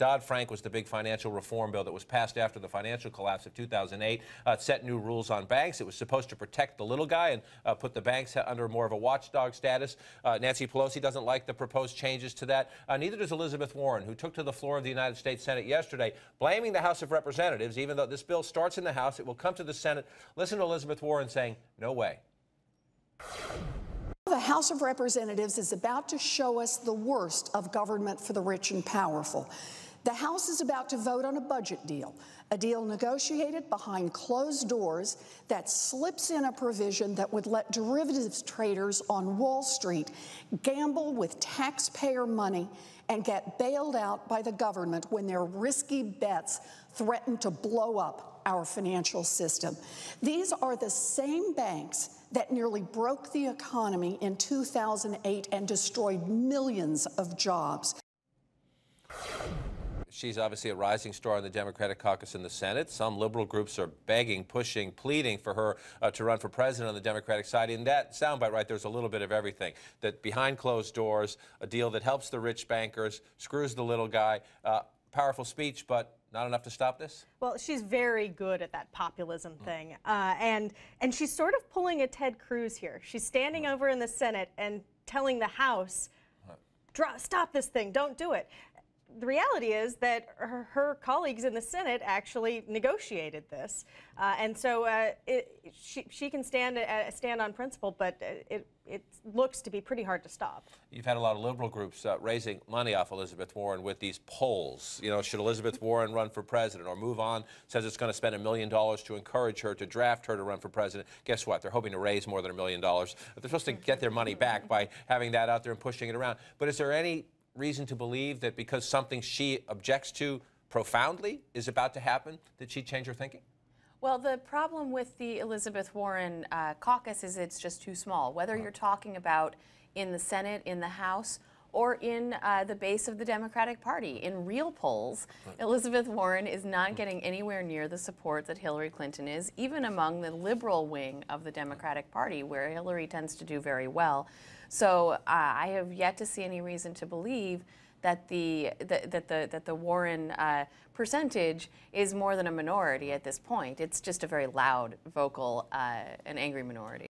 Dodd-Frank was the big financial reform bill that was passed after the financial collapse of 2008. It set new rules on banks. It was supposed to protect the little guy and put the banks under more of a watchdog status. Nancy Pelosi doesn't like the proposed changes to that. Neither does Elizabeth Warren, who took to the floor of the United States Senate yesterday, blaming the House of Representatives. Even though this bill starts in the House, it will come to the Senate. Listen to Elizabeth Warren saying, no way. The House of Representatives is about to show us the worst of government for the rich and powerful. The House is about to vote on a budget deal, a deal negotiated behind closed doors that slips in a provision that would let derivatives traders on Wall Street gamble with taxpayer money and get bailed out by the government when their risky bets threaten to blow up our financial system. These are the same banks that nearly broke the economy in 2008 and destroyed millions of jobs. She's obviously a rising star in the Democratic caucus in the Senate. Some liberal groups are begging, pushing, pleading for her to run for president on the Democratic side. In that soundbite right there's a little bit of everything. That behind closed doors, a deal that helps the rich bankers, screws the little guy. Powerful speech, but not enough to stop this? Well, she's very good at that populism thing. And she's sort of pulling a Ted Cruz here. She's standing over in the Senate and telling the House, stop this thing, don't do it. The reality is that her colleagues in the Senate actually negotiated this, and so she can stand on principle, but it looks to be pretty hard to stop. You've had a lot of liberal groups raising money off Elizabeth Warren with these polls. You know, should Elizabeth Warren run for president? Or Move On says it's going to spend $1 million to encourage her, to draft her to run for president. Guess what? They're hoping to raise more than $1 million. They're supposed to get their money back by having that out there and pushing it around. But is there any reason to believe that because something she objects to profoundly is about to happen, that she'd change her thinking? Well, the problem with the Elizabeth Warren caucus is it's just too small. Whether you're talking about in the Senate, in the House, or in the base of the Democratic Party. In real polls, Elizabeth Warren is not getting anywhere near the support that Hillary Clinton is, even among the liberal wing of the Democratic Party, where Hillary tends to do very well. So I have yet to see any reason to believe that the Warren percentage is more than a minority at this point. It's just a very loud, vocal, and angry minority.